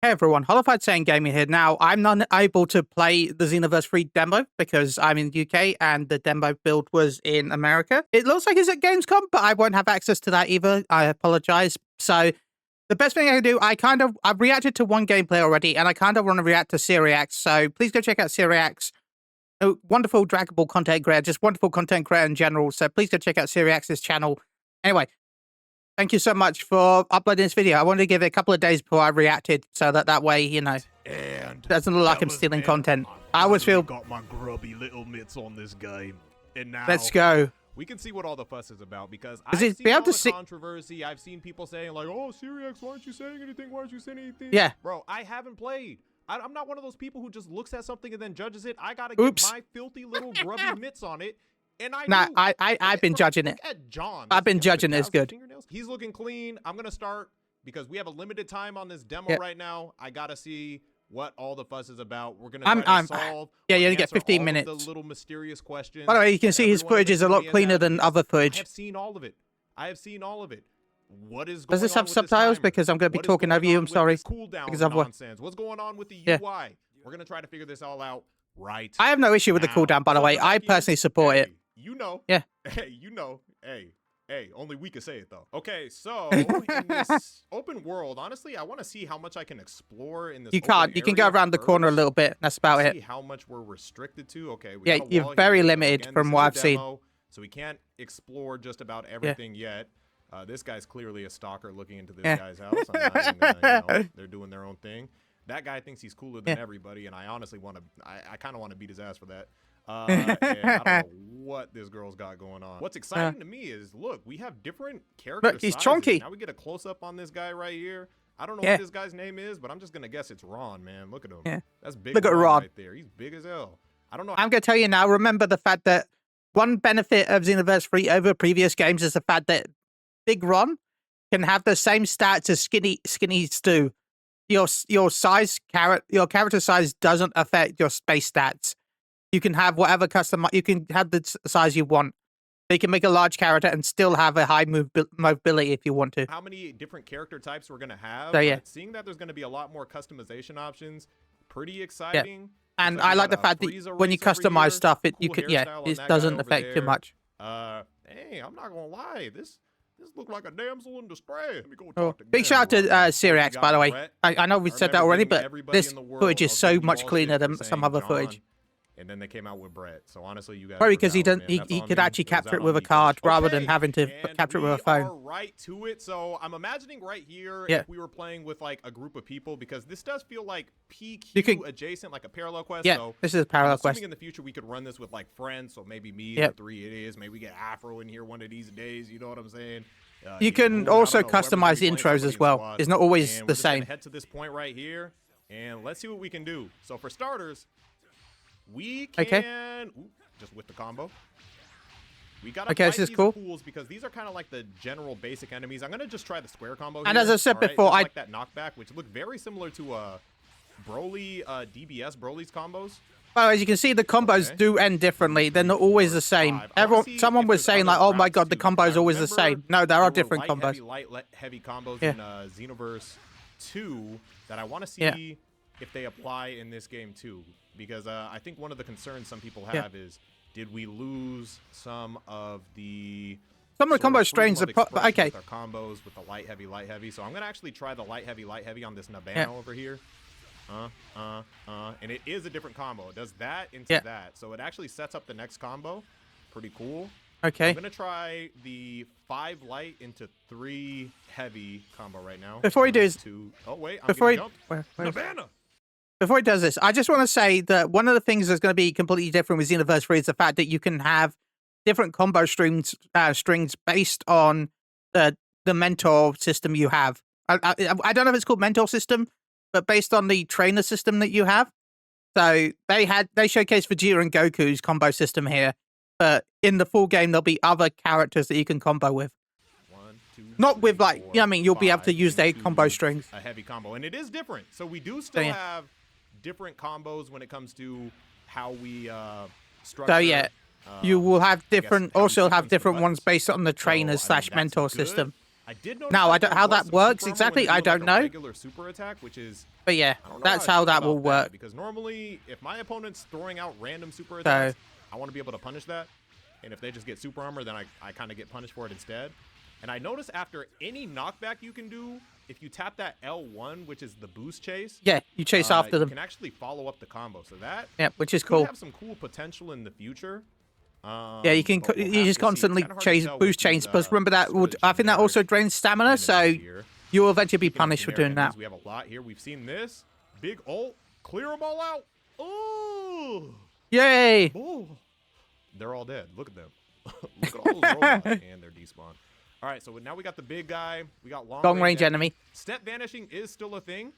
Hey everyone, Hollow saying Gaming here. Now, I'm not able to play the Xenoverse 3 demo because I'm in the UK and the demo build was in America. It looks like it's at Gamescom, but I won't have access to that either. I apologize. So, the best thing I can do, I've reacted to one gameplay already, and I kind of want to react to SeeReax. So, please go check out SeeReax. A wonderful Dragon Ball content creator, just wonderful content creator in general. So, please go check out SeeReax's channel. Anyway, thank you so much for uploading this video. I wanted to give it a couple of days before I reacted, so that way, you know, and doesn't look like I'm stealing content. I always feel got my grubby little mitts on this game, and now let's go. We can see what all the fuss is about because Is I've it seen be able all to the see controversy. I've seen people saying like, "Oh, SeeReax, why aren't you saying anything? Why aren't you saying anything?" Yeah, bro, I haven't played. I'm not one of those people who just looks at something and then judges it. I gotta Oops. get my filthy little grubby mitts on it. And I've been judging it. At John. I've been judging it. It's good. He's looking clean. I'm gonna start because we have a limited time on this demo right now. I gotta see what all the fuss is about. We're gonna try to solve. Yeah, you only get 15 minutes. The little mysterious questions. By the way, you can see his footage is a lot cleaner than other footage. I have seen all of it. I have seen all of it. What is going on? Does this have subtitles? Because I'm going to be talking over you. I'm sorry. Because of nonsense. What's going on with the UI? We're gonna try to figure this all out right. I have no issue with the cooldown, by the way. I personally support it. You know. Yeah. Hey, you know. Hey, only we can say it though. Okay, so in this open world, honestly, I want to see how much I can explore in this. You can't. You can go around the corner a little bit. That's about it. See how much we're restricted to. Okay. Yeah, you're very limited from what I've seen. So we can't explore just about everything yet. This guy's clearly a stalker looking into this guy's house. I'm not even gonna, they're doing their own thing. That guy thinks he's cooler than everybody, and I honestly want to. I kind of want to beat his ass for that. And I don't know what this girl's got going on. What's exciting to me is, look, we have different characters. Look, he's chunky. Now we get a close up on this guy right here. I don't know what this guy's name is, but I'm just gonna guess it's Ron, man. Look at him. Yeah. That's big. Look at Ron right there. He's big as hell. I don't know. I'm gonna tell you now. Remember the fact that one benefit of Xenoverse 3 over previous games is the fact that Big Ron can have the same stats as Skinny Stu. Your character size doesn't affect your space stats. You can have whatever you can have the size you want. You can make a large character and still have a high mobility if you want to. How many different character types we're gonna have? So, yeah. Seeing that there's gonna be a lot more customization options, pretty exciting. Yeah. And I like the fact that when you customize stuff, it doesn't affect too much. Hey, I'm not gonna lie, this looked like a damsel in distress. Let me go talk to big shout out to SeeReax, by the way. I know we said that already, but this footage is so much cleaner than some other footage. And then they came out with Brett. So honestly, you guys. Probably because he could actually capture it with a card rather than having to capture it with a phone. Are right to it. So I'm imagining right here if we were playing with like a group of people, because this does feel like PQ adjacent, like a parallel quest. Yeah, so this is a parallel quest. In the future we could run this with like friends. So maybe me, the 3 idiots. Maybe we get Afro in here one of these days. You know what I'm saying? You can also customize the intros as well. It's not always the same. Head to this point right here, and let's see what we can do. So for starters, we can just with the combo. We gotta fight this is these cool. pools because these are kind of like the general basic enemies. I'm gonna just try the square combo. And here, as I said before, I like that knockback, which looked very similar to Broly DBS Broly's combos. Well, as you can see, the combos do end differently. They're not always the same. Someone was saying like, "Oh my god, the combo's always the same." No, there are different combos. Heavy combos in Xenoverse 2 that I want to see if they apply in this game too, because I think one of the concerns some people have is, did we lose some of the combo strains? Okay, with our combos with the light heavy. So I'm gonna actually try the light heavy on this Nabano over here. And it is a different combo. It does that into that. So it actually sets up the next combo. Pretty cool. Okay. I'm going to try the 5 light into 3 heavy combo right now. Before he does... Oh, wait. Before he does this, I just want to say that one of the things that's going to be completely different with Xenoverse 3 is the fact that you can have different combo strings based on the mentor system you have. I don't know if it's called mentor system, but based on the trainer system that you have. So they showcased Vegeta and Goku's combo system here, but in the full game there'll be other characters that you can combo with. 1, 2, not with like, 4, you know what I mean, you'll 5, be able to use their combo strings. A heavy combo, and it is different. So we do still have different combos when it comes to how we structure. So you will have different, also have different ones based on the trainer / mentor system. I did notice Now, that how there was that some works super armor exactly, when I you do, like, don't a know. regular super attack, which is, But yeah, I don't know that's I how feel that about will work. because normally, if my opponent's throwing out random super attacks, I want to be able to punish that. And if they just get super armor, then I kind of get punished for it instead. And I notice after any knockback you can do, if you tap that L1, which is the boost chase, Yeah, you chase after you them. can actually follow up the combo. So that Which is could cool. have some cool potential in the future. Yeah, you can. But we'll You have just to see. It's constantly kinda hard to chase tell with boost chains. these, But remember that sort would. of I think that generic also drains stamina, enemies so here. you will eventually be Speaking of punished for generic doing enemies, that. we have a lot here. We've seen this big ult, clear them all out. Ooh, Yay! ooh. They're all dead. Look at them. Look at all those robots, and they're despawned. All right, so now we got the big guy. We got long Range enemy. Step vanishing is still a thing.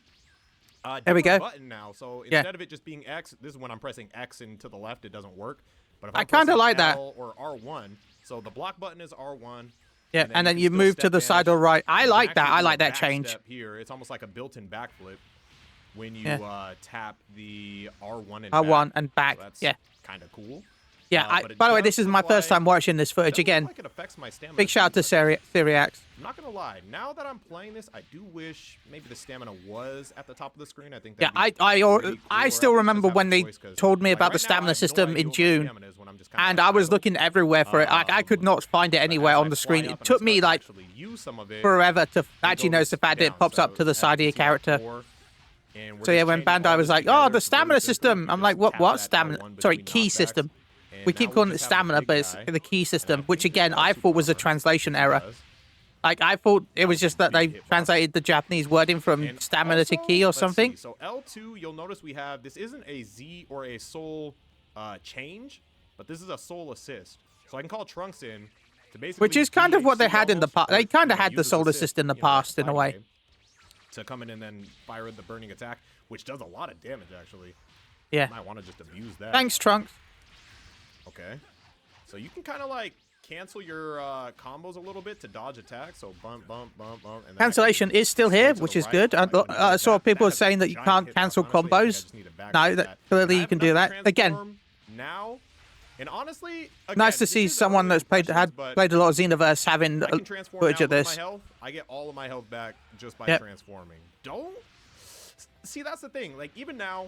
There we go. Button now, so instead of it just being X, this is when I'm pressing X and to the left, it doesn't work. But if I I'm kinda pressing like that. L or R1, so the block button is R1. Yeah, and then can you still move to step the side vanish. or right. I You can like that. actually I do like a that back change. step here. It's almost like a built-in backflip when you tap the R1 and R1 back. and back. So that's Yeah. kind of cool. Yeah. But it By the way, does this is look my first like- time watching this footage doesn't look again. like it affects my stamina Big shout out to too much. SeeReax. I'm not gonna lie. Now that I'm playing this, I do wish maybe the stamina was at the top of the screen. I think. Yeah, that'd be really cool, I or still at least remember just have when a they choice, 'cause, told me like, about the right now, I stamina have no system idea in what my June, stamina is when I'm just kinda, and like, I was idle. looking everywhere for it. I could not find it But anywhere as on I the fly screen. up It and I took me start to like actually use some of it, forever to it actually notice the goes fact that it down. pops up So to the as side of you your see that character. four, and we're So yeah, just when chaining all Bandai was this like, together, "Oh, the it's really stamina simple. system," You I'm like, just "What? tap What that stamina? L1 Sorry, between key knockbacks, system." and We now keep calling it just have the stamina, big but it's guy, the key and I system, which think it again does I super thought was a armor, translation which it error. does. Like I thought it was was just that big they hitbox. translated the Japanese wording from And stamina to also, key or let's something. see, so L2, you'll notice we have, this isn't a Z or a soul change, but this is a soul assist. So I can call Trunks in to basically Which is kind of what they DHC had in the almost, past. or, They kind you of know, had the use his soul assist, assist in the you know, that past in a fighting way. game, to come in and then fire the burning attack, which does a lot of damage actually. Yeah. Might want to just abuse that. Thanks, Trunks. Okay. So you can kind of like cancel your combos a little bit to dodge attacks. So bump, bump, bump, bump. And then Cancellation is still here, which is good. I saw people saying that you can't cancel combos. No, that clearly you can do that. Again, now, and honestly, nice to see someone that's played a lot of Xenoverse having I can transform footage now of with this. my health. I get all of my health back just by Yep. transforming. Don't see, that's the thing. Like even now,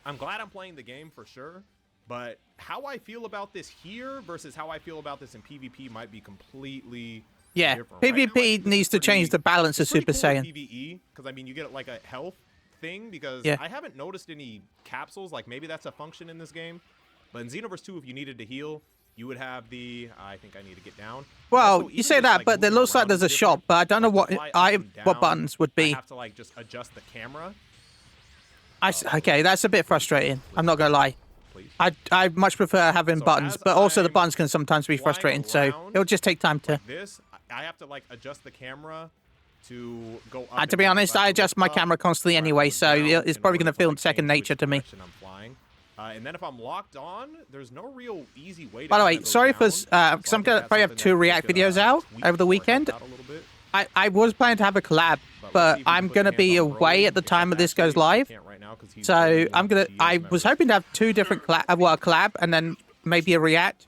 I'm glad I'm playing the game for sure. But how I feel about this here versus how I feel about this in PvP might be completely Yeah, different. Right now, I PvP think this needs is to change pretty- the balance of it's pretty Super cool with Saiyan. PvE, because I mean you get like a health thing, because Yeah. I haven't noticed any capsules. Like maybe that's a function in this game. But in Xenoverse 2, if you needed to heal, you would have the. I think I need to get down. Well, Also, you even say just, that, like, but it moving looks like around there's is a shop, different. but I don't know Like, what to fly up and what down, buttons would I be. have to like just adjust the camera. Okay, that's a bit frustrating. I'm not gonna lie. Please. I much prefer having So buttons, as but also the I'm buttons can sometimes be flying frustrating. So around it'll just take time to. Like this, I have to like adjust the camera to go up. To and be down. honest, So I I have to adjust look my up, camera constantly or I have to anyway, look so down it's in probably order gonna to, feel like, second change nature which to me. direction I'm flying. And then if I'm locked on, there's no real easy way to. By the way, kinda go sorry for down. because So I I'm think gonna that's probably have something 2 that we React could, videos out tweak over the or help weekend. out a little bit. I was planning to have a collab, But but let's see if we I'm can put gonna the be hands on away Brody, at the time except of this goes actually, live. we can't right now 'cause he's So really I'm gonna. GS I member. was hoping to have 2 different a collab and then maybe a react,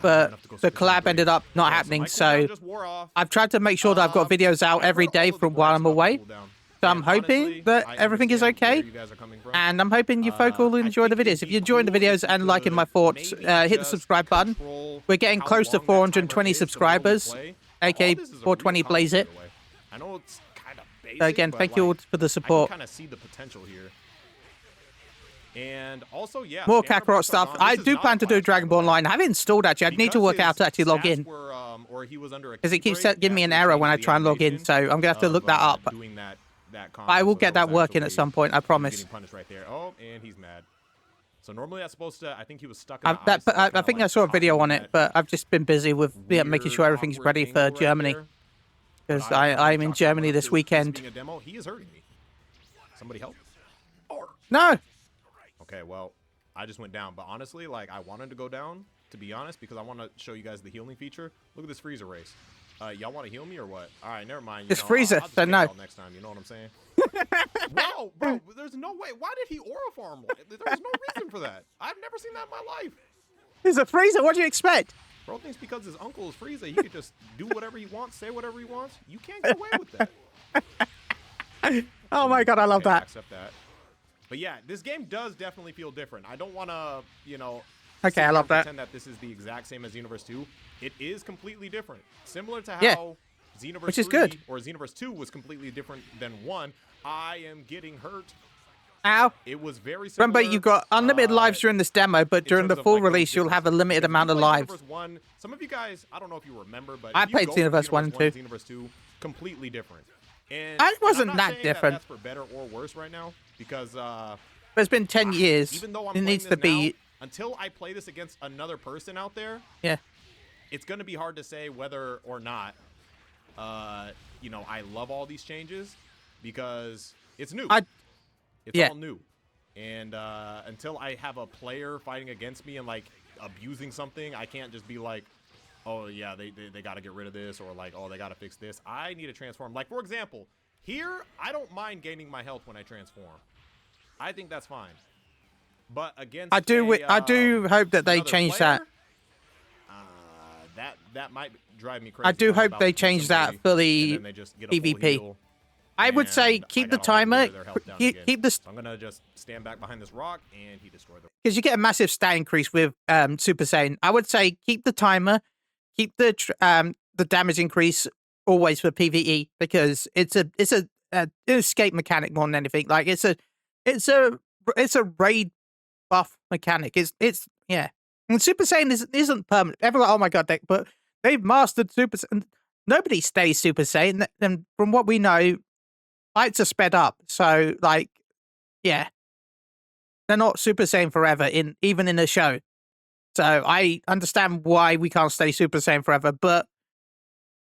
but have to go the switch collab to ended up not Yeah, happening. my cooldown So just wore off. I've tried to make sure that I've got videos out I every heard all day of the from while I'm Bradshaw away. cooldown. So I'm And hoping honestly, that I everything is understand where okay. you guys are coming from. And I'm hoping you folk will I enjoy the think it'd videos. If be you're enjoying the cool videos if and you liking my could thoughts, maybe hit the just subscribe button. control We're getting how close to long that timer 420 is so we know we subscribers, play. aka All this is a real 420 Blaze It. concept, by the way. I know it's kind of basic, So again, but, thank you all like, for the I support. can kind of see the potential here. And also, yeah, More stamina Kakarot buffs are stuff. on. I This is do not plan a to do class Dragon Ball battle. Online. I have installed actually. I need to Because work out to his actually log stats in. were, or he was under a Because it key keeps break, giving me you an have to error change when I the try and log in. animation So I'm gonna have to of, look that up. doing that combo. I will So get that that was working at actually- some point. I he was promise. getting punished right there. Oh, and he's mad. So normally that's supposed to. I think he was stuck in I, the that, ice, so I kinda, think I like, saw a caught video him on in it, that but I've just been busy with making weird, sure everything's awkward ready for angle right Germany. there. Because But I I'm in chalk that Germany up this to this weekend. being a demo. He is hurting me. Somebody help. No. Okay, well, I just went down, but honestly, like I wanted to go down, to be honest, because I want to show you guys the healing feature. Look at this freezer race. Y'all want to heal me or what? All right, never mind. It's freezer, I'll just so get no. y'all next time. You know what I'm saying? Whoa, bro, there's no way. Why did he aura farm? There was no reason for that. I've never seen that in my life. There's a freezer. What do you expect? Bro thinks because his uncle is Frieza, he could just do whatever he wants, say whatever he wants. You can't get away with that. Oh my god, I love okay, that. I accept that. But yeah, this game does definitely feel different. I don't want to, you know, okay, I love that. Pretend that this is the exact same as Xenoverse 2. It is completely different. Similar to how Xenoverse 3 or Xenoverse 2 was completely different than 1. I am getting hurt. Ow. It was very similar. Remember, you got unlimited lives during this demo, but during the full release, you'll have a limited amount of lives. Xenoverse 1, some of you guys, I don't know if you remember, but I played Xenoverse 1 and 2. Xenoverse 2, completely different. And I wasn't I'm not that saying different. That's for better or worse right now, because but it's been 10 years. even though I'm it needs to be. Now, until I play this against another person out there, it's going to be hard to say whether or not, you know, I love all these changes because it's new. It's all new. And until I have a player fighting against me and like abusing something, I can't just be like, oh yeah, they got to get rid of this, or like, oh, they got to fix this. I need to transform. Like, for example, here, I don't mind gaining my health when I transform. I think that's fine. But against I do hope that they change player, that. That might drive me crazy. I do hope they change that for the PvP. I would say keep the timer. Keep the. So I'm gonna just stand back behind this rock, and he destroyed the. Because you get a massive stat increase with Super Saiyan. I would say keep the timer, keep the damage increase always for PvE, because it's an escape mechanic more than anything. Like it's a raid buff mechanic. It's And Super Saiyan isn't permanent. Everyone, oh my god, but they've mastered Super Saiyan. Nobody stays Super Saiyan, and from what we know, fights are sped up. So, like, yeah, they're not Super Saiyan forever, even in a show. So I understand why we can't stay Super Saiyan forever, but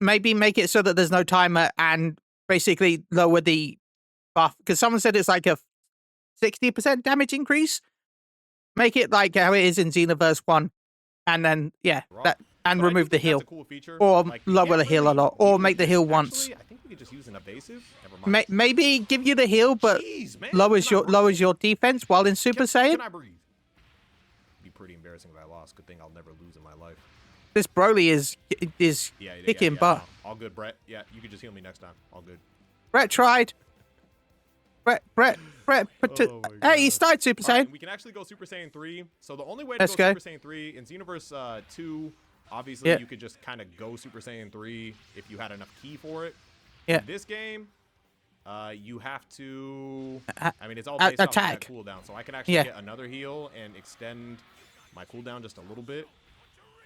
maybe make it so that there's no timer and basically lower the buff. Because someone said it's like a 60% damage increase. Make it like how it is in Xenoverse 1. And then, and remove the heal. Cool feature. Or like, lower the heal a lot. Or make the heal once. I think we could just use an evasive. Never mind. Maybe give you the heal, but lowers your defense while in Super Saiyan. Can I breathe? It'd be pretty embarrassing if I lost. Good thing I'll never lose in my life. This Broly is kicking butt. No. All good, Brett. Yeah, you can just heal me next time. All good. Brett tried. Brett. Hey, he started Super Saiyan. Right, we can actually go Super Saiyan 3. So the only way to go Super Saiyan 3 in Xenoverse 2, obviously you could just kind of go Super Saiyan 3 if you had enough ki for it. Yeah. In this game, you have to. I mean, it's all based off that cooldown. So I can actually get another heal and extend my cooldown just a little bit.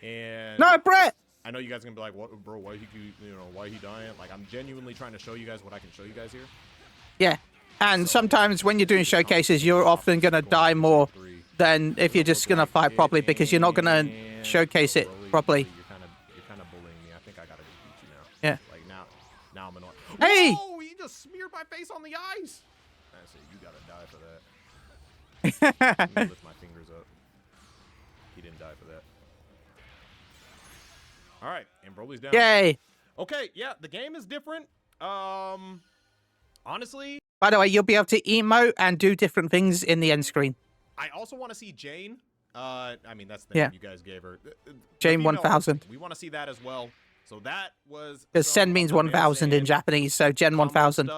And no, Brett. I know you guys are gonna be like, "What, bro? Why he dying?" Like, I'm genuinely trying to show you guys what I can show you guys here. Yeah. And sometimes when you're doing showcases, you're often going to die more than if you're just going to fight properly, because you're not going to showcase it properly. You're kind of bullying me. I think I got to defeat you now. Yeah. Like now I'm annoyed. Hey! Whoa, he just smeared my face on the ice. I say, you got to die for that. Let me lift my fingers up. He didn't die for that. All right, and Broly's down. Yay. Okay, yeah, the game is different. Honestly. By the way, you'll be able to emote and do different things in the end screen. I also want to see Jane. I mean, that's the name you guys gave her. Jane 1000. We want to see that as well. So that was. Because Sen means 1000 in Japanese, so Gen 1000.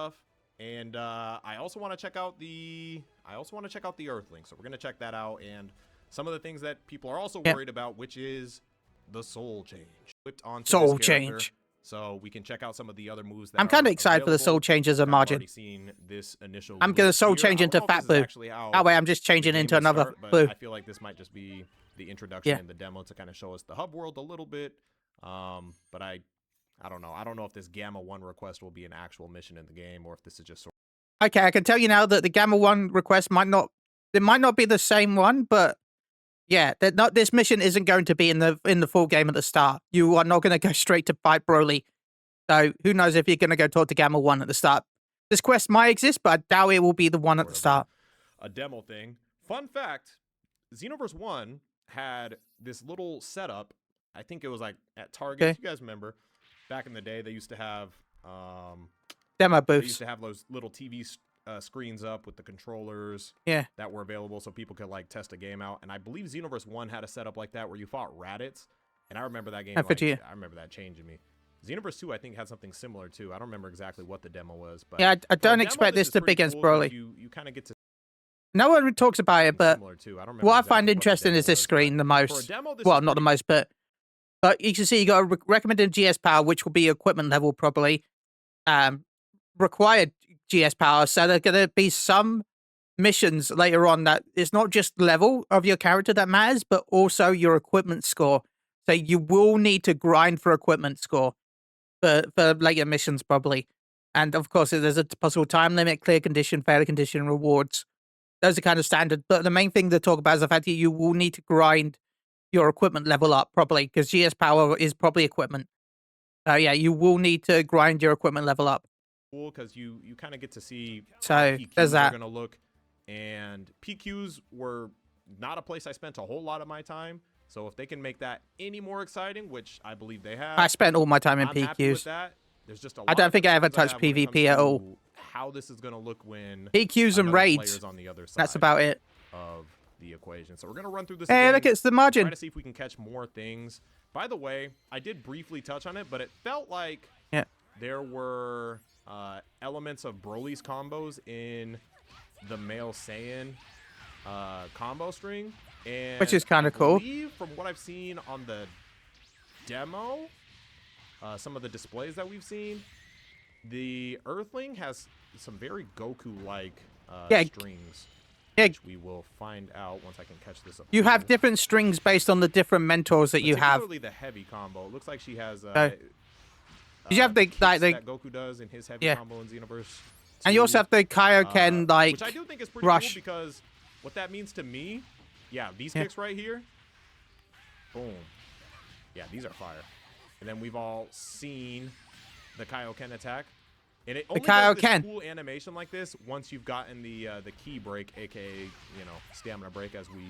And I also want to check out the. Earthling. So we're gonna check that out, and some of the things that people are also worried about, which is the soul change. Soul change. So we can check out some of the other moves that I'm kind of excited for the soul change as a margin. I'm going to soul change into Fat Boo. That way I'm just changing into another Boo. I feel like this might just be the introduction in the demo to kind of show us the hub world a little bit. But I don't know. I don't know if this Gamma 1 request will be an actual mission in the game, or if this is just Okay, I can tell you now that the Gamma 1 request might not be the same one, but yeah, this mission isn't going to be in the full game at the start. You are not going to go straight to fight Broly. So who knows if you're going to go talk to Gamma 1 at the start. This quest might exist, but I doubt it will be the one at the start. A demo thing. Fun fact, Xenoverse 1 had this little setup. I think it was like at Target. Okay. You guys remember? Back in the day, they used to have demo booths. They used to have those little TV screens up with the controllers that were available so people could like test a game out. And I believe Xenoverse 1 had a setup like that where you fought Raditz. And I remember that game. And Like, Vegeta. I remember that changing me. Xenoverse 2, I think, had something similar too. I don't remember exactly what the demo was, but Yeah, I for a don't demo, expect this is to be pretty against cool 'cause Broly. You kind of get to No one talks about it, but similar too. I don't remember what I exactly find what the interesting demo is this was, screen but the for a most. demo, this Well, is not the pretty most, but you can see you got a recommended GS power, which will be equipment level probably. Required GS power, so there are going to be some missions later on that it's not just level of your character that matters, but also your equipment score. So you will need to grind for equipment score for later missions probably. And of course, there's a possible time limit, clear condition, failure condition, rewards. Those are kind of standard. But the main thing to talk about is the fact that you will need to grind your equipment level up probably, because GS power is probably equipment. So yeah, you will need to grind your equipment level up. cool because you kind of get to see So how there's PQs are that. going to look, and PQs were not a place I spent a whole lot of my time. So if they can make that any more exciting, which I believe they have, I spent all my time in I'm happy with PQs. that. There's just a lot I don't of think I ever concerns touched have when it PvP at comes all. to how this is going to look when PQs and another raids. player's on the other side That's about it. of the equation. So we're going to run through this Hey, again, look, it's the try margin. to see if we can catch more things. By the way, I did briefly touch on it, but it felt like Yeah. there were elements of Broly's combos in the male Saiyan combo string, and Which is kinda I cool. believe from what I've seen on the demo, some of the displays that we've seen, the Earthling has some very Goku-like Yeah. strings, Yeah. which we will find out once I can catch this up. You have here. different strings based on the different mentors that you have. Particularly the heavy combo. It looks like she has. You have the kicks like the that Goku does in his heavy yeah. combo in Xenoverse. And you 2, also have the Kaioken like which I do think is pretty rush. cool because what that means to me, yeah, these Yeah. kicks right here, boom, yeah, these are fire. And then we've all seen the Kaioken attack, and it only does this Kaioken. cool animation like this once you've gotten the key break, aka stamina break, as we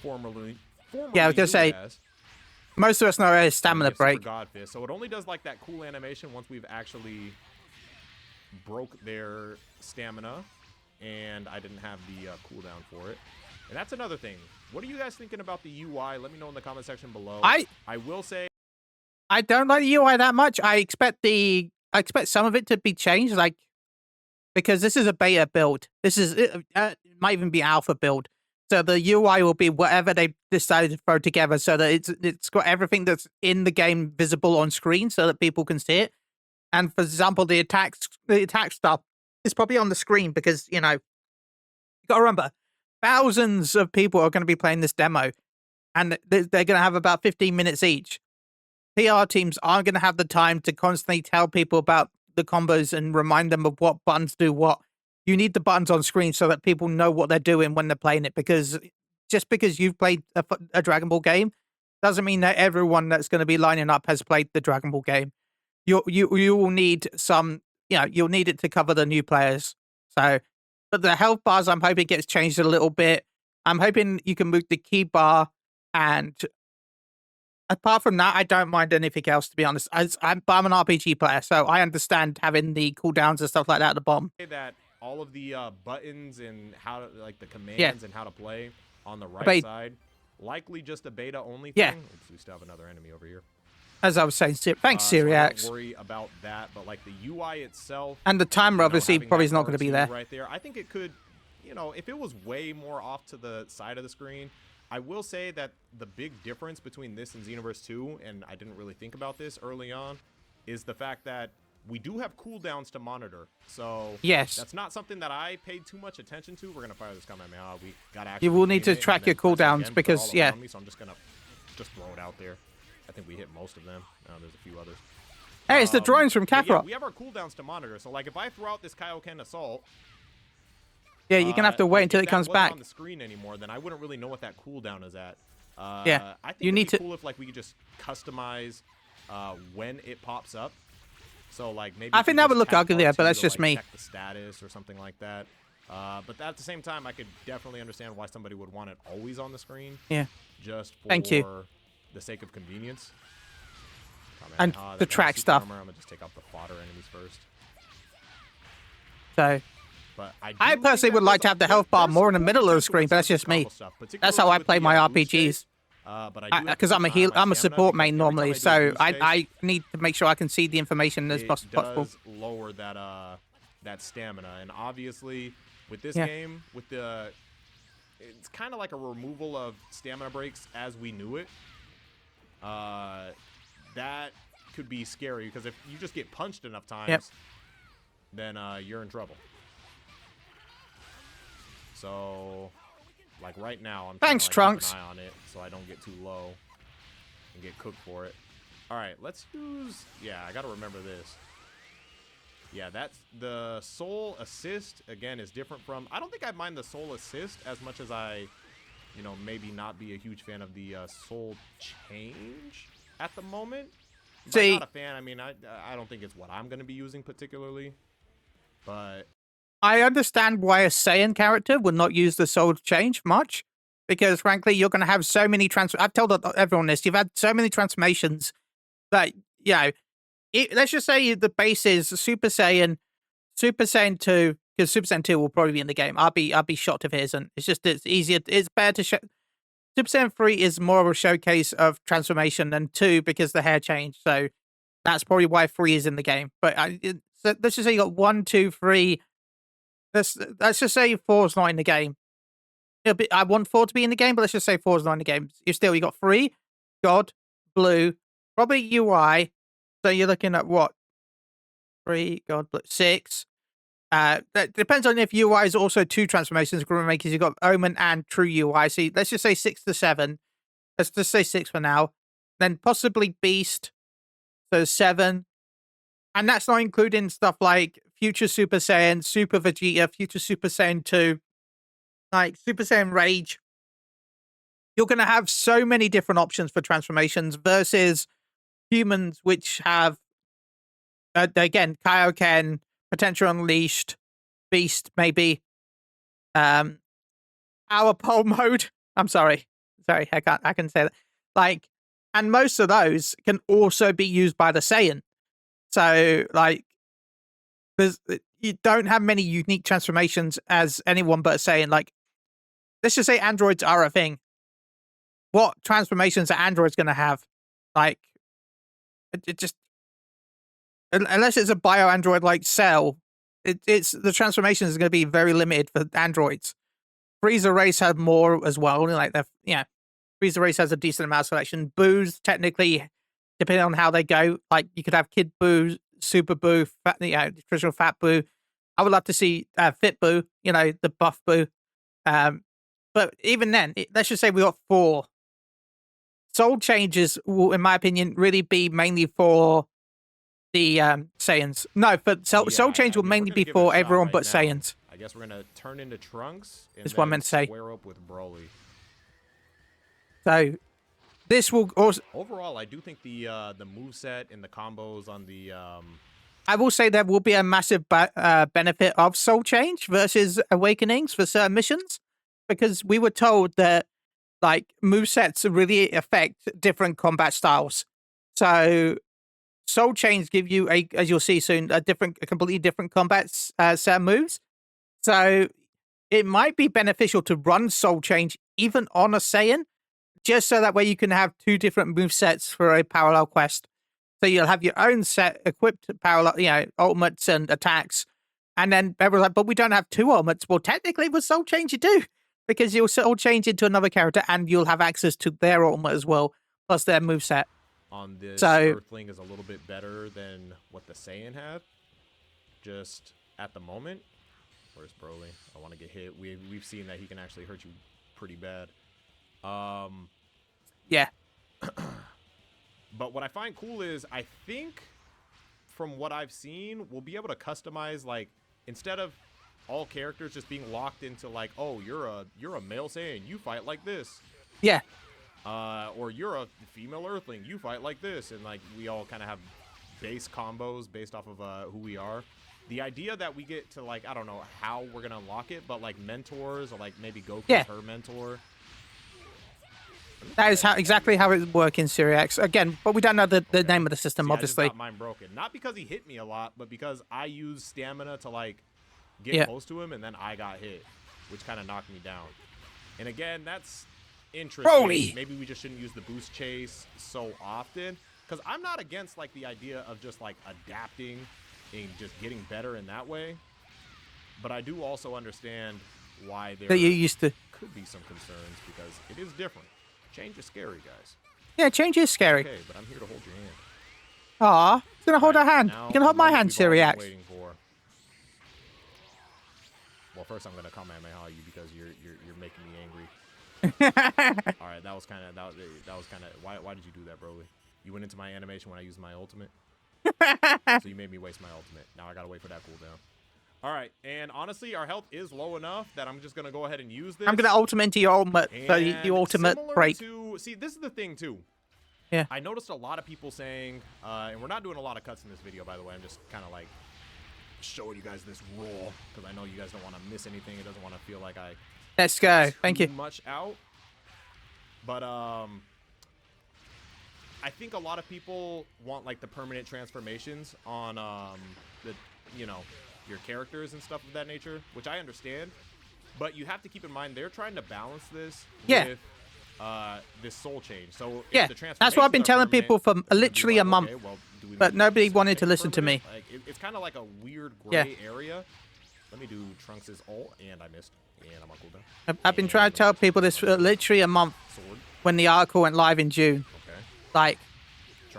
formerly Yeah, I was gonna knew say, it as. most of us know a And stamina we have Super break. God Fist. So it only does like that cool animation once we've actually broke their stamina, and I didn't have the cooldown for it. And that's another thing. What are you guys thinking about the UI? Let me know in the comment section below. I will say I don't like the UI that much. I expect some of it to be changed, like because this is a beta build. This is it might even be alpha build. So the UI will be whatever they decided to throw together, so that it's got everything that's in the game visible on screen, so that people can see it. And for example, the attack stuff is probably on the screen because you got to remember, thousands of people are going to be playing this demo, and they're going to have about 15 minutes each. PR teams aren't going to have the time to constantly tell people about the combos and remind them of what buttons do what. You need the buttons on screen so that people know what they're doing when they're playing it, because just because you've played a Dragon Ball game doesn't mean that everyone that's going to be lining up has played the Dragon Ball game. You will need some, you'll need it to cover the new players. So, but the health bars, I'm hoping gets changed a little bit. I'm hoping you can move the key bar, and apart from that, I don't mind anything else, to be honest. I'm an RPG player, so I understand having the cooldowns and stuff like that at the bottom. that all of the buttons and how to, like the commands and how to play on the right Beta. side, likely just a beta only Yeah. thing. Oops, we still have another enemy over here. As I was saying, thanks, So I SeeReax. don't worry about that, but like the UI itself, And the timer, obviously, having probably that is not going to be R2 there. right there. I think it could, if it was way more off to the side of the screen. I will say that the big difference between this and Xenoverse 2, and I didn't really think about this early on, is the fact that we do have cooldowns to monitor. So Yes. that's not something that I paid too much attention to. We're gonna fire this comment, man. We gotta You will need to aim it track and your then press it cooldowns again, because, all yeah. around me, so I'm just gonna throw it out there. I think we hit most of them. There's a few others. Hey, it's the drones from But yeah, Kakarot. we have our cooldowns to monitor. So like if I throw out this Kaioken Assault, Yeah, you're going to have to wait like, until if it that comes wasn't back. on the screen anymore, then I wouldn't really know what that cooldown is at. Yeah, I think you it'd need be to- cool if like we could just customize when it pops up. So like maybe I if think we that just would look tap ugly, R2 but that's to, just like, me. check the status or something like that. But at the same time, I could definitely understand why somebody would want it always on the screen. Yeah. Just for Thank you. the sake of convenience. Oh, man, And that the guy's track super stuff. armor. I'm gonna just take out the fodder enemies first. So, But I do think personally that would like there's to have the there- health bar there's more in the cool middle of the potential screen, with but that's some of just the me. combo stuff, That's how particularly I with play the, my boost RPGs. shape. But I do because I'm a heal. I'm a support main normally, so I I need to make sure I can see the information as possible. It does lower that that stamina, and obviously with this game, with the it's kind of like a removal of stamina breaks as we knew it. That could be scary because if you just get punched enough times, then you're in trouble. So, like right now, I'm trying to keep Trunks. an eye on it so I don't get too low and get cooked for it. All right, let's use. Yeah, I got to remember this. Yeah, that's the soul assist again is different from. I don't think I mind the soul assist as much as I, you know, maybe not be a huge fan of the soul change at the moment. But I'm not a fan. I mean, I don't think it's what I'm going to be using particularly, but I understand why a Saiyan character would not use the soul change much, because frankly, you're going to have so many I've told everyone this. You've had so many transformations that, you know, let's just say the base is Super Saiyan 2, because Super Saiyan 2 will probably be in the game. I'll be shocked if it isn't. It's easier. It's better to show. Super Saiyan 3 is more of a showcase of transformation than 2 because the hair changed. So that's probably why 3 is in the game. But so let's just say you got 1, 2, 3. Let's just say 4's not in the game. I want 4 to be in the game, but let's just say 4's not in the game. You got 3, God, Blue, probably UI. So you're looking at what? 3, God, Blue, 6. That depends on if UI is also 2 transformations, because you've got Omen and True UI. So let's just say 6 to 7. Let's just say 6 for now. Then possibly Beast. So 7. And that's not including stuff like Future Super Saiyan, Super Vegeta, Future Super Saiyan 2, like Super Saiyan Rage. You're going to have so many different options for transformations versus humans, which have, again, Kaioken, Potential Unleashed, Beast, maybe, Power Pole Mode. I'm sorry, I can say that. Like, and most of those can also be used by the Saiyan. So, like, you don't have many unique transformations as anyone but a Saiyan. Like, let's just say androids are a thing. What transformations are androids going to have? Like, it just, unless it's a bio android like Cell, it's the transformations are going to be very limited for androids. Frieza Race had more as well. Like, Frieza Race has a decent amount of selection. Boo's technically, depending on how they go, like you could have Kid Boo, Super Boo, traditional Fat Boo. I would love to see Fit Boo, the buff Boo. But even then, let's just say we got 4. Soul changes will, in my opinion, really be mainly for the Saiyans. No, but soul change will mainly be for everyone but Saiyans. I guess we're gonna turn into Trunks and That's what I meant to say. Square up with Broly. So this will also. Overall, I do think the moveset and the combos on the. I will say there will be a massive benefit of Soul Change versus Awakenings for certain missions, because we were told that like movesets really affect different combat styles. So Soul Change give you as you'll see soon, a completely different combat set of moves. So it might be beneficial to run Soul Change even on a Saiyan, just so that way you can have 2 different movesets for a parallel quest. So you'll have your own set equipped parallel, ultimates and attacks. And then everyone's like, but we don't have 2 ultimates. Well, technically with Soul Change you do, because you'll Soul Change into another character and you'll have access to their ultimate as well, plus their moveset. On this, so, Earthling is a little bit better than what the Saiyan had, just at the moment. Where's Broly? I want to get hit. We've seen that he can actually hurt you pretty bad. Yeah. But what I find cool is I think from what I've seen, we'll be able to customize, like, instead of all characters just being locked into like, oh, you're a male Saiyan, you fight like this. Yeah. Or you're a female Earthling, you fight like this, and like we all kind of have base combos based off of who we are. The idea that we get to, like, I don't know how we're gonna unlock it, but like mentors, or like maybe Goku's her mentor. That is exactly how it works in SeeReax. Again, but we don't know the name of the system, See, obviously. I just got mine broken. Not because he hit me a lot, but because I used stamina to like get close to him, and then I got hit, which kind of knocked me down. And again, that's interesting. Broly. Maybe we just shouldn't use the boost chase so often. Because I'm not against like the idea of just like adapting and just getting better in that way. But I do also understand why there That you used to. could be some concerns because it is different. Change is scary, guys. Yeah, change is scary. Okay, but I'm here to hold your hand. Aw, it's gonna hold All our right, hand. now You can hold the my moment hand, we've all been SeeReax. waiting for. Well, first I'm gonna Kamehameha you because you're making me angry. All right, that was kind of why did you do that, Broly? You went into my animation when I used my ultimate, so you made me waste my ultimate. Now I gotta wait for that cooldown. All right, and honestly, our health is low enough that I'm just gonna go ahead and use this. I'm gonna ultimate into your ultimate, so you ultimate break. See, this is the thing too. Yeah. I noticed a lot of people saying, and we're not doing a lot of cuts in this video, by the way. I'm just kind of like showing you guys this raw because I know you guys don't want to miss anything. It doesn't want to feel like I. Let's go. Thank you. Much out, but I think a lot of people want like the permanent transformations on the your characters and stuff of that nature, which I understand. But you have to keep in mind they're trying to balance this with this soul change. So yeah, that's what I've been telling people for literally a month, but nobody wanted to listen to me. Like, it's kind of like a weird gray area. Let me do Trunks' ult, and I missed, and I'm on cooldown. I've been trying to tell people this for literally a month when the article went live in June. Okay. Like,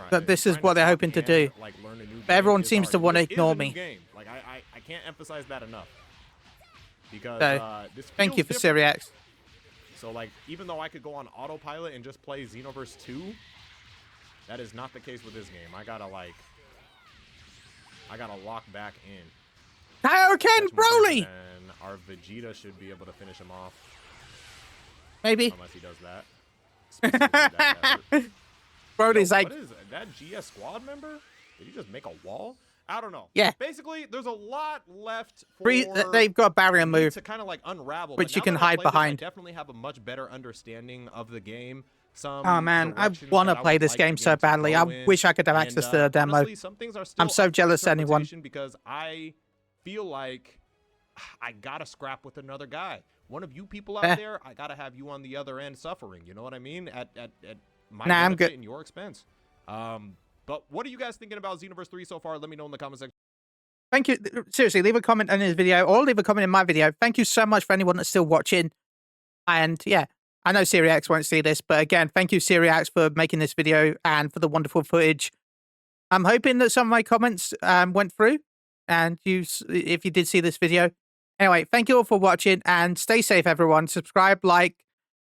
that this is what they're hoping to do. Like, learn a new but everyone game seems to want to ignore me. Like, I can't emphasize that enough. Because So, this thank you for different. SeeReax. So, like, even though I could go on autopilot and just play Xenoverse 2, that is not the case with this game. I gotta lock back in. Kaioken Broly! And our Vegeta should be able to finish him off. Maybe. Unless he does that. Specifically that effort. Broly's like... What is that GS squad member? Did he just make a wall? I don't know. Yeah. Basically, there's a lot left for they've got a barrier move to kind of like unravel, which but you now can that I hide played this, behind. I definitely have a much better understanding of the game. Some oh man, I directions want to that play would this like game the so to badly. go I in. wish I could have And, access to the demo. honestly, some things are still I'm so up for jealous of anyone. interpretation because I feel like I gotta scrap with another guy. One of you people out there, I gotta have you on the other end suffering. You know what I mean? At my I'm good. and your expense. But what are you guys thinking about Xenoverse 3 so far? Let me know in the comment section. Thank you. Seriously, leave a comment on this video or leave a comment in my video. Thank you so much for anyone that's still watching. And yeah, I know SeeReax won't see this, but again, thank you SeeReax for making this video and for the wonderful footage. I'm hoping that some of my comments went through and if you did see this video. Anyway, thank you all for watching and stay safe, everyone. Subscribe, like,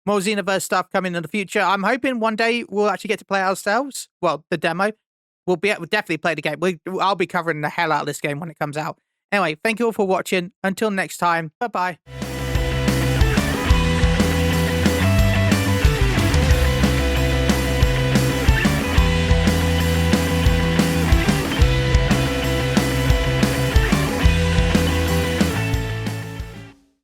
more Xenoverse stuff coming in the future. I'm hoping one day we'll actually get to play ourselves. Well, the demo. We'll definitely play the game. I'll be covering the hell out of this game when it comes out. Anyway, thank you all for watching. Until next time, bye-bye.